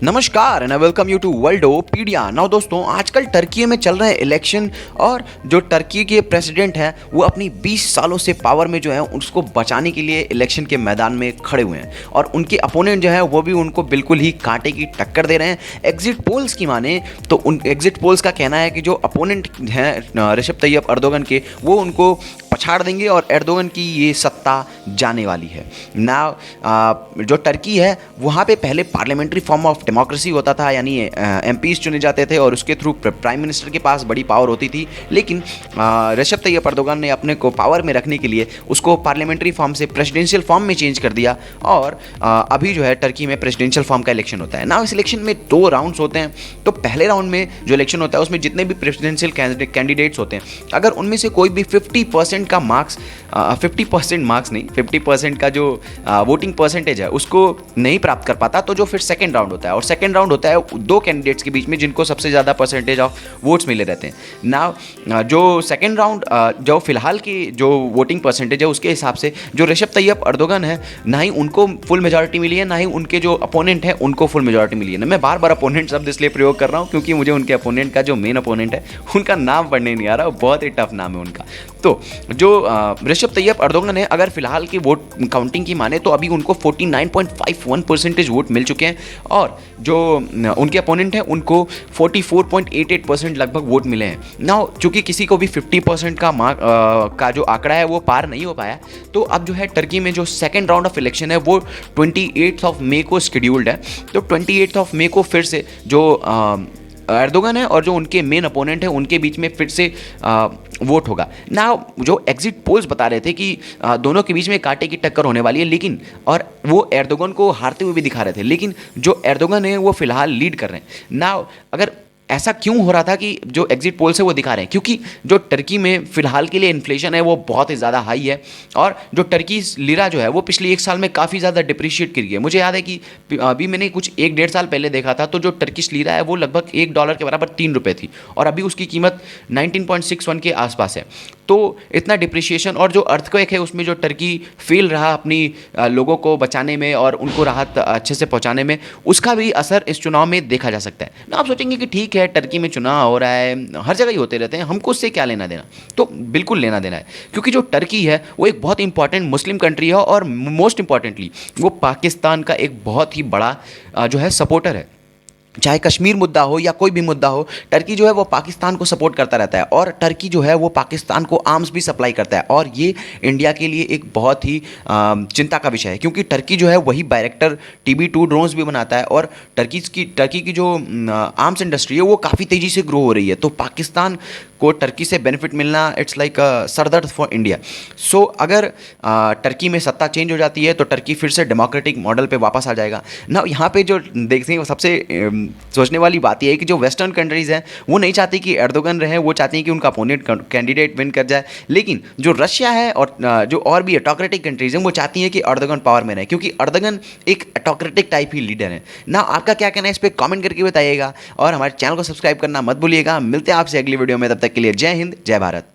नमस्कार and welcome you to Worldopedia. Now दोस्तों, आजकल टर्की में चल रहे इलेक्शन और जो टर्की के प्रेसिडेंट हैं वो अपनी 20 सालों से पावर में जो है उसको बचाने के लिए इलेक्शन के मैदान में खड़े हुए हैं और उनके अपोनेंट जो है वो भी उनको बिल्कुल ही कांटे की टक्कर दे रहे हैं। एग्जिट पोल्स की माने तो उन एग्जिट पोल्स का कहना है कि जो अपोनेंट हैं रिसेप तैयप अर्दोगन के, वो उनको पछाड़ देंगे और एर्दोगन की ये सत्ता जाने वाली है ना। जो टर्की है वहाँ पे पहले पार्लियामेंट्री फॉर्म ऑफ डेमोक्रेसी होता था, यानी एमपीज चुने जाते थे और उसके थ्रू प्राइम मिनिस्टर के पास बड़ी पावर होती थी। लेकिन रिसेप तैयप अर्दोगन ने अपने को पावर में रखने के लिए उसको पार्लियामेंट्री फॉर्म से प्रेसिडेंशियल फॉर्म में चेंज कर दिया और अभी जो है टर्की में प्रेसिडेंशियल फॉर्म का इलेक्शन होता है ना। इस इलेक्शन में 2 राउंड्स होते हैं। तो पहले राउंड में जो इलेक्शन होता है उसमें जितने भी प्रेसिडेंशियल कैंडिडेट्स होते हैं, अगर उनमें से कोई भी 50% का मार्क्स 50% मार्क्स नहीं, 50% का जो वोटिंग परसेंटेज है उसको नहीं प्राप्त कर पाता, तो जो फिर सेकंड राउंड होता है। और सेकंड राउंड होता है 2 कैंडिडेट्स के बीच में जिनको सबसे ज़्यादा परसेंटेज ऑफ वोट्स मिले रहते हैं ना। जो सेकंड राउंड जो फिलहाल की जो वोटिंग परसेंटेज है उसके हिसाब से जो रिसेप तैयप अर्दोगन है, ना ही उनको फुल मेजॉरिटी मिली है, ना ही उनके जो अपोनेंट है उनको फुल मेजॉरिटी मिली है ना। मैं बार बार अपोनेंट शब्द इसलिए प्रयोग कर रहा हूँ क्योंकि मुझे उनके अपोनेंट का जो मेन अपोनेंट है उनका नाम पढ़ने नहीं आ रहा, बहुत ही टफ नाम है उनका। तो जो रिसेप तैयप अर्दोगन है, अगर फिलहाल की वोट काउंटिंग की माने तो अभी उनको 49.51% वोट मिल चुके हैं और जो उनके अपोनेंट हैं उनको 44.88% लगभग वोट मिले हैं ना। चूंकि किसी को भी 50% का जो आंकड़ा है वो पार नहीं हो पाया, तो अब जो है टर्की में जो सेकेंड राउंड ऑफ इलेक्शन है वो 28 मई को शेड्यूल्ड है। तो 28 मई को फिर से जो एर्दोगन है और जो उनके मेन अपोनेंट है उनके बीच में फिर से वोट होगा ना। जो एग्जिट पोल्स बता रहे थे कि दोनों के बीच में कांटे की टक्कर होने वाली है, लेकिन और वो एर्दोगन को हारते हुए भी दिखा रहे थे, लेकिन जो एर्दोगन है वो फिलहाल लीड कर रहे हैं ना। अगर ऐसा क्यों हो रहा था कि जो एग्जिट पोल से वो दिखा रहे हैं, क्योंकि जो टर्की में फिलहाल के लिए इन्फ्लेशन है वो बहुत ही ज़्यादा हाई है और जो टर्की लिरा जो है वो पिछले 1 साल में काफ़ी ज़्यादा डिप्रिशिएट कर गई है। मुझे याद है कि अभी मैंने कुछ 1-1.5 साल पहले देखा था, तो जो टर्किश लिरा है वो लगभग $1 के बराबर 3 रुपये थी और अभी उसकी कीमत 19.61 के आसपास है। तो इतना डिप्रिशिएशन और जो अर्थक्वेक है उसमें जो टर्की फेल रहा अपनी लोगों को बचाने में और उनको राहत अच्छे से पहुंचाने में, उसका भी असर इस चुनाव में देखा जा सकता है ना। आप सोचेंगे कि ठीक है, टर्की में चुनाव हो रहा है, हर जगह ही होते रहते हैं, हमको उससे क्या लेना देना? तो बिल्कुल लेना देना है, क्योंकि जो टर्की है वो एक बहुत इंपॉर्टेंट मुस्लिम कंट्री है और मोस्ट इंपॉर्टेंटली वो पाकिस्तान का एक बहुत ही बड़ा जो है सपोर्टर है। चाहे कश्मीर मुद्दा हो या कोई भी मुद्दा हो, टर्की जो है वो पाकिस्तान को सपोर्ट करता रहता है और टर्की जो है वो पाकिस्तान को आर्म्स भी सप्लाई करता है और ये इंडिया के लिए एक बहुत ही चिंता का विषय है, क्योंकि टर्की जो है वही बायरेक्टर TB2 ड्रोन्स भी बनाता है और टर्की की जो आर्म्स इंडस्ट्री है वो काफ़ी तेज़ी से ग्रो हो रही है। तो पाकिस्तान को टर्की से बेनिफिट मिलना इट्स लाइक सरदर्द फॉर इंडिया। सो अगर टर्की में सत्ता चेंज हो जाती है तो टर्की फिर से डेमोक्रेटिक मॉडल पे वापस आ जाएगा ना। यहाँ पे जो देखते हैं सबसे सोचने वाली बात यह है कि जो वेस्टर्न कंट्रीज़ हैं वो नहीं चाहती कि एर्दोगन रहे, वो चाहती हैं कि उनका अपोनेंट कैंडिडेट विन कर जाए। लेकिन जो रशिया है और जो और भी ऑटोक्रेटिक कंट्रीज़ हैं वो चाहती हैं कि एर्दोगन पावर में रहे, क्योंकि एर्दोगन एक ऑटोक्रेटिक टाइप ही लीडर है ना। आपका क्या कहना है इस पर कमेंट करके बताइएगा और हमारे चैनल को सब्सक्राइब करना मत भूलिएगा। मिलते हैं आपसे अगली वीडियो में, तब तक के लिए जय हिंद, जय भारत।